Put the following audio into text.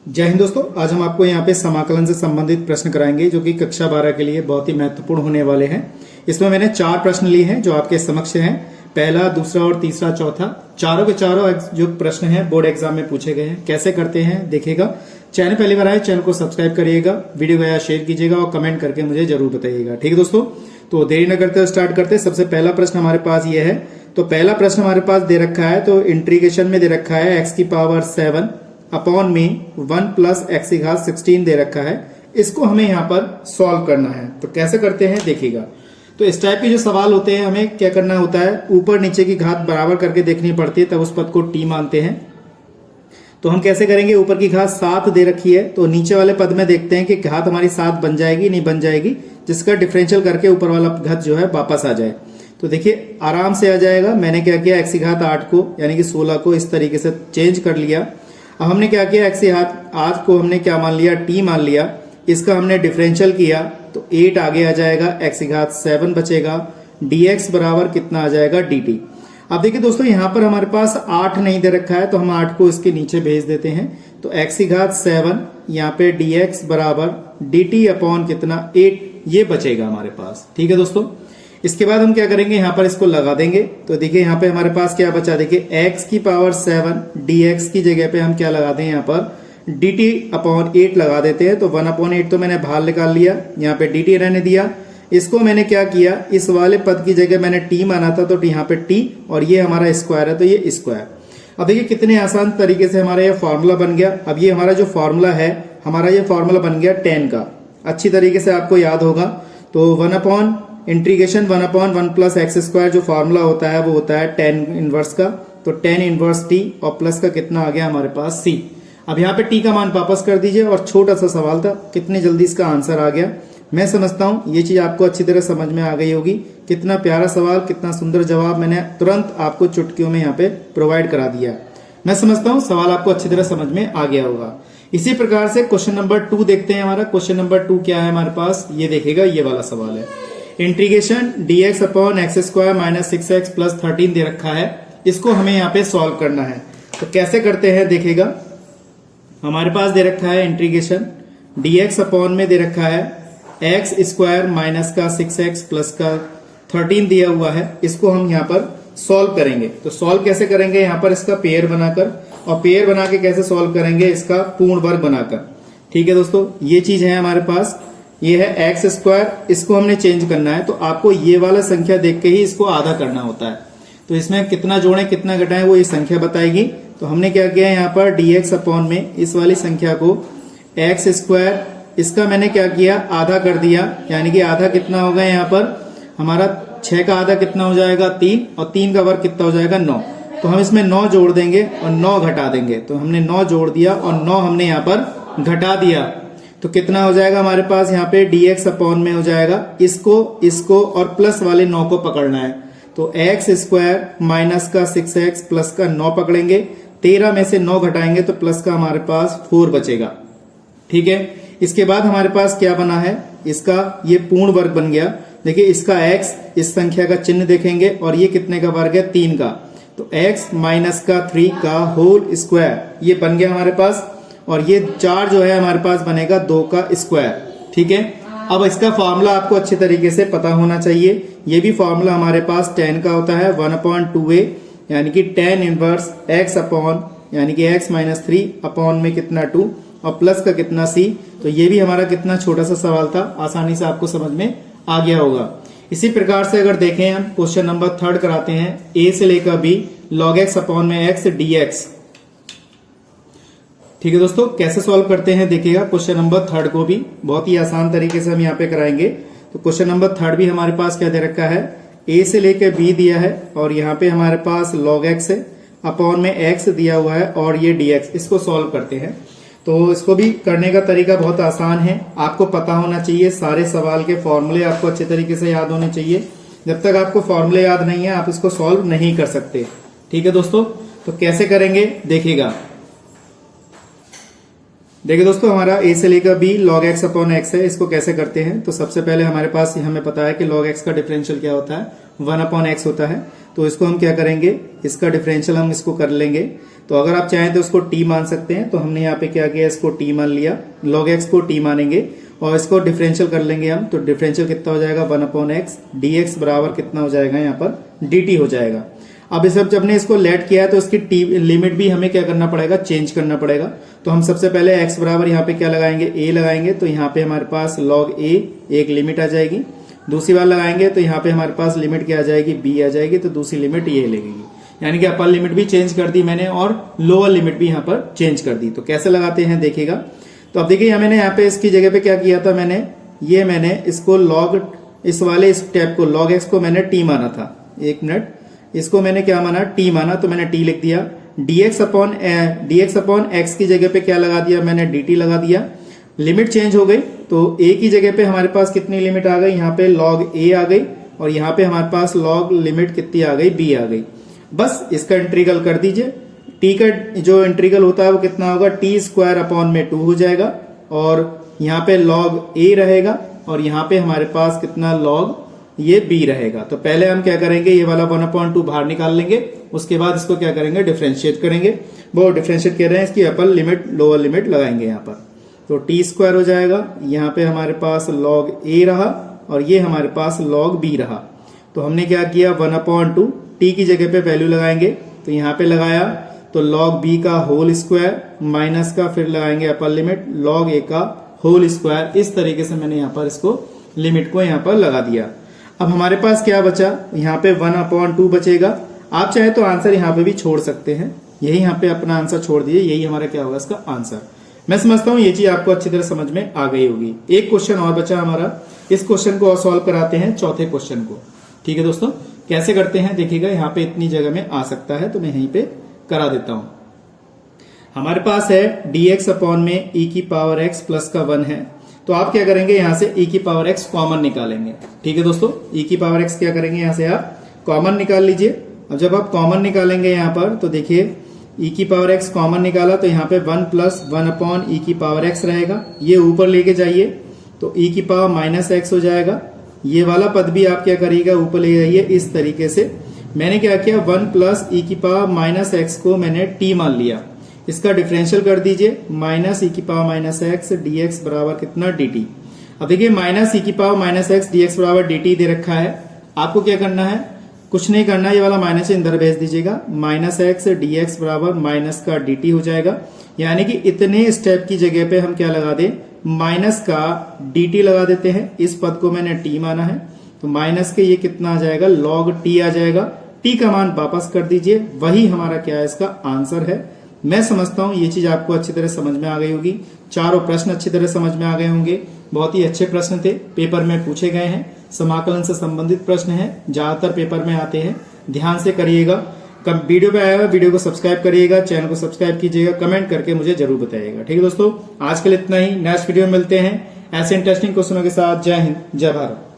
जय हिंद दोस्तों, आज हम आपको यहाँ पे समाकलन से संबंधित प्रश्न कराएंगे जो कि कक्षा 12 के लिए बहुत ही महत्वपूर्ण होने वाले हैं। इसमें मैंने 4 प्रश्न लिए हैं जो आपके समक्ष हैं। पहला, दूसरा और तीसरा, चौथा, चारों के चारों जो प्रश्न हैं बोर्ड एग्जाम में पूछे गए हैं। कैसे करते हैं देखिएगा। चैनल पहली बार आए, चैनल को सब्सक्राइब करिएगा, वीडियो को शेयर कीजिएगा और कमेंट करके मुझे जरूर बताइएगा। ठीक है दोस्तों, तो देरी न करते स्टार्ट करते। सबसे पहला प्रश्न हमारे पास ये है। तो पहला प्रश्न हमारे पास दे रखा है, तो इंटीग्रेशन में दे रखा है x की पावर 7 अपॉन में 1 प्लस x की घात 16 दे रखा है। इसको हमें यहाँ पर सॉल्व करना है। तो कैसे करते हैं देखिएगा। तो इस टाइप के जो सवाल होते हैं हमें क्या करना होता है, ऊपर नीचे की घात बराबर करके देखनी पड़ती है, तब उस पद को t मानते हैं। तो हम कैसे करेंगे, ऊपर की घात 7 दे रखी है तो नीचे वाले पद में देखते हैं कि घात हमारी 7 बन जाएगी नहीं बन जाएगी, जिसका डिफरेंशियल करके ऊपर वाला घात जो है वापस आ जाए। तो देखिए आराम से आ जाएगा। मैंने क्या किया, x की घात 8 को यानी कि 16 को इस तरीके से चेंज कर लिया। अब हमने क्या किया, x की घात 8 को हमने क्या मान लिया, t मान लिया। इसका हमने डिफरेंशियल किया तो 8 आगे आ जाएगा, x की घात 7 बचेगा, dx बराबर कितना आ जाएगा, dt। अब देखिए दोस्तों, यहाँ पर हमारे पास 8 नहीं दे रखा है तो हम 8 को इसके नीचे भेज देते हैं। तो x की घात 7 यहाँ पे dx बराबर dt अपॉन कितना 8 ये बचेगा हमारे पास। ठीक है दोस्तों, इसके बाद हम क्या करेंगे, यहाँ पर इसको लगा देंगे। तो देखिए यहाँ पे हमारे पास क्या बचा, देखिए x की पावर 7 dx की जगह पे हम क्या लगा दें, यहाँ पर dt अपॉन 8 लगा देते हैं। तो 1 अपॉन 8 तो मैंने बाहर निकाल लिया, यहाँ पे dt रहने दिया। इसको मैंने क्या किया, इस वाले पद की जगह मैंने t माना था तो यहाँ पे t, और ये हमारा स्क्वायर है तो ये स्क्वायर। अब देखिए कितने आसान तरीके से हमारा ये फॉर्मूला बन गया। अब ये हमारा जो फॉर्मूला है, हमारा ये फॉर्मूला बन गया tan का। अच्छी तरीके से आपको याद होगा। तो 1 upon integration 1 upon 1 plus x square जो फॉर्मूला होता है वो होता है tan इनवर्स का। तो tan इनवर्स t और प्लस का कितना आ गया हमारे पास c। अब यहाँ पे t का मान वापस कर दीजिए। और छोटा सा सवाल था, कितनी जल्दी इसका आंसर आ गया। मैं समझता हूँ ये चीज आपको अच्छी तरह समझ में आ गई होगी। कितना प्यारा सवाल, कितना सुंदर जवाब मैंने तुरंत आपको चुटकियों में यहाँ पे प्रोवाइड करा दिया। मैं समझता हूँ सवाल आपको अच्छी तरह समझ में आ गया होगा। इसी प्रकार से क्वेश्चन नंबर 2 देखते हैं। हमारा क्वेश्चन नंबर 2 क्या है हमारे पास, ये देखेगा, ये वाला सवाल है। Integration dx upon x square minus 6x plus 13 दे रखा है। इसको हमें यहाँ पे सॉल्व करना है। तो कैसे करते हैं देखिएगा। हमारे पास दे रखा है इंटीग्रेशन dx अपॉन में दे रखा है एक्स स्क्वायर माइनस का 6x प्लस का 13 दिया हुआ है। इसको हम यहाँ पर सॉल्व करेंगे। तो सॉल्व कैसे करेंगे, यहाँ पर इसका पेयर बनाकर, और पेयर बना के कैसे सॉल्व करेंगे, इसका पूर्ण वर्ग बनाकर। ठीक है दोस्तों, ये चीज है हमारे पास। ये है एक्स स्क्वायर, इसको हमने चेंज करना है। तो आपको ये वाला संख्या देख के ही इसको आधा करना होता है। तो इसमें कितना जोड़ें कितना घटाएं वो ये संख्या बताएगी। तो हमने क्या किया, यहाँ पर dx अपॉन में इस वाली संख्या को एक्स स्क्वायर, इसका मैंने क्या किया, आधा कर दिया। यानी कि आधा कितना होगा, यहाँ पर हमारा 6 का आधा कितना हो जाएगा 3, और 3 का वर्ग कितना हो जाएगा 9। तो हम इसमें 9 जोड़ देंगे और 9 घटा देंगे। तो हमने 9 जोड़ दिया और 9 हमने यहाँ पर घटा दिया। तो कितना हो जाएगा हमारे पास, यहाँ पे dx अपॉन में हो जाएगा, इसको और प्लस वाले 9 को पकड़ना है। तो एक्स स्क्वायर माइनस का 6x प्लस का 9 पकड़ेंगे। 13 में से 9 घटाएंगे तो प्लस का हमारे पास 4 बचेगा। ठीक है, इसके बाद हमारे पास क्या बना है, इसका ये पूर्ण वर्ग बन गया। देखिए इसका x, इस संख्या का चिन्ह देखेंगे, और ये कितने का वर्ग है, 3 का। तो x माइनस का 3 का होल स्क्वायर ये बन गया हमारे पास। और ये 4 जो है हमारे पास बनेगा 2 का स्क्वायर। ठीक है, अब इसका फॉर्मूला आपको अच्छे तरीके से पता होना चाहिए। ये भी फॉर्मूला हमारे पास tan का होता है 1 अपॉन 2a, यानी कि tan इनवर्स x अपॉन, यानी कि x माइनस 3 अपॉन में कितना 2, और प्लस का कितना c। तो ये भी हमारा कितना छोटा सा सवाल था, आसानी से आपको समझ में आ गया होगा। इसी प्रकार से अगर देखें हम क्वेश्चन नंबर 3 कराते हैं, a से लेकर b log x अपॉन में x dx। ठीक है दोस्तों, कैसे सॉल्व करते हैं देखिएगा। क्वेश्चन नंबर 3 को भी बहुत ही आसान तरीके से हम यहाँ पे कराएंगे। तो क्वेश्चन नंबर 3 भी हमारे पास क्या दे रखा है, a से लेकर b दिया है, और यहाँ पे हमारे पास log x है, अपॉन में x दिया हुआ है, और ये dx। इसको सॉल्व करते हैं। तो इसको भी करने का तरीका बहुत आसान है। आपको पता होना चाहिए, सारे सवाल के फॉर्मूले आपको अच्छे तरीके से याद होने चाहिए। जब तक आपको फॉर्मूले याद नहीं है आप इसको सॉल्व नहीं कर सकते। ठीक है दोस्तों, तो कैसे करेंगे देखिएगा। देखिए दोस्तों, हमारा a से लेकर b log x upon x है। इसको कैसे करते हैं, तो सबसे पहले हमारे पास हमें पता है कि log x का डिफरेंशियल क्या होता है, 1 अपॉन x होता है। तो इसको हम क्या करेंगे, इसका डिफरेंशियल हम इसको कर लेंगे। तो अगर आप चाहें तो इसको t मान सकते हैं, तो हमने यहाँ पे क्या किया, इसको t मान लिया, log x को t मानेंगे और इसको डिफरेंशियल कर लेंगे हम। तो डिफरेंशियल कितना हो जाएगा, 1/x dx बराबर कितना हो जाएगा, यहाँ पर dt हो जाएगा। अब इस जब ने इसको लेट किया है तो इसकी t लिमिट भी हमें क्या करना पड़ेगा, चेंज करना पड़ेगा। तो हम सबसे पहले x बराबर यहाँ पे क्या लगाएंगे, a लगाएंगे। तो यहाँ पे हमारे पास log a एक लिमिट आ जाएगी। दूसरी बार लगाएंगे तो यहाँ पे हमारे पास लिमिट क्या आ जाएगी, b आ जाएगी। तो दूसरी लिमिट ये लगेगी, यानी कि अपर लिमिट भी चेंज कर दी मैंने और लोअर लिमिट भी यहाँ पर चेंज कर दी। तो कैसे लगाते हैं देखिएगा। तो अब देखिए मैंने यहाँ पे इसकी जगह पे क्या किया था, मैंने इसको लॉग, इस वाले स्टेप को log x को मैंने t माना था। एक मिनट, इसको मैंने क्या माना, t माना, तो मैंने t लिख दिया। dx अपॉन x की जगह पे क्या लगा दिया, मैंने dt लगा दिया। लिमिट चेंज हो गई तो a की जगह पे हमारे पास कितनी लिमिट आ गई, यहाँ पे log a आ गई और यहाँ पे हमारे पास log लिमिट कितनी आ गई, b आ गई। बस इसका इंटीग्रल कर दीजिए। t का जो इंटीग्रल होता है वो कितना होगा, t² अपॉन में 2 हो जाएगा और यहाँ पे log a रहेगा और यहाँ पे हमारे पास कितना log ये b रहेगा। तो पहले हम क्या करेंगे, ये वाला 1/2 बाहर निकाल लेंगे, उसके बाद इसको क्या करेंगे, डिफरेंशिएट करेंगे। वो डिफरेंशिएट कर रहे हैं, इसकी अपर लिमिट लोअर लिमिट लगाएंगे यहाँ पर। तो t² हो जाएगा, यहाँ पे हमारे पास log a रहा और ये हमारे पास log b रहा। तो हमने क्या किया, 1/2 t की जगह पे वैल्यू लगाएंगे। तो यहाँ पे लगाया तो log b का होल स्क्वायर माइनस का, फिर लगाएंगे अपर लिमिट log a का होल स्क्वायर। इस तरीके से मैंने यहाँ पर इसको लिमिट को यहाँ पर लगा दिया। अब हमारे पास क्या बचा, यहाँ पे 1/2 बचेगा। आप चाहे तो आंसर यहाँ पे भी छोड़ सकते हैं, यही यहाँ पे अपना आंसर छोड़ दिए, यही हमारा क्या होगा इसका आंसर। मैं समझता हूँ ये चीज आपको अच्छी तरह समझ में आ गई होगी। एक क्वेश्चन और बचा हमारा, इस क्वेश्चन को और सॉल्व कराते हैं, चौथे क्वेश्चन को। ठीक है दोस्तों, कैसे करते हैं देखिएगा। यहाँ पे इतनी जगह में आ सकता है तो मैं यहीं पे करा देता हूं। हमारे पास है dx अपॉन में e की पावर x प्लस का 1 है। तो आप क्या करेंगे, यहां से e की पावर x कॉमन निकालेंगे। ठीक है दोस्तों, e की पावर x क्या करेंगे, यहां से आप कॉमन निकाल लीजिए। अब जब आप कॉमन निकालेंगे यहाँ पर तो देखिए e की पावर x कॉमन निकाला तो यहाँ पे 1 प्लस 1 अपॉन e की पावर x रहेगा। ये ऊपर लेके जाइए तो e की पावर माइनस x हो जाएगा। ये वाला पद भी आप क्या करिएगा, ऊपर ले जाइए इस तरीके से। मैंने क्या किया, 1 प्लस e की पावर माइनस x को मैंने t मान लिया। इसका डिफरेंशियल कर दीजिए, माइनस e की पावर माइनस x dx बराबर कितना, dt। अब देखिए माइनस e की पावर माइनस x dx बराबर dt दे रखा है। आपको क्या करना है, कुछ नहीं करना, ये वाला माइनस अंदर भेज दीजिएगा। माइनस x dx बराबर माइनस का dt हो जाएगा। यानी कि इतने स्टेप की जगह पे हम क्या लगा दें, माइनस का dt लगा देते हैं। इस पद को मैंने t माना है तो माइनस के ये कितना आ जाएगा, log t आ जाएगा। t का मान वापस कर दीजिए, वही हमारा क्या है, इसका आंसर है। मैं समझता हूं ये चीज आपको अच्छी तरह समझ में आ गई होगी। चारों प्रश्न अच्छी तरह समझ में आ गए होंगे। बहुत ही अच्छे प्रश्न थे, पेपर में पूछे गए हैं, समाकलन से संबंधित प्रश्न हैं, ज्यादातर पेपर में आते हैं। ध्यान से करिएगा। कब वीडियो पे आएगा, वीडियो को सब्सक्राइब करिएगा, चैनल को सब्सक्राइब कीजिएगा, कमेंट करके मुझे जरूर बताइएगा। ठीक है दोस्तों, आज के लिए इतना ही। नेक्स्ट वीडियो में मिलते हैं ऐसे इंटरेस्टिंग क्वेश्चनों के साथ। जय हिंद, जय भारत।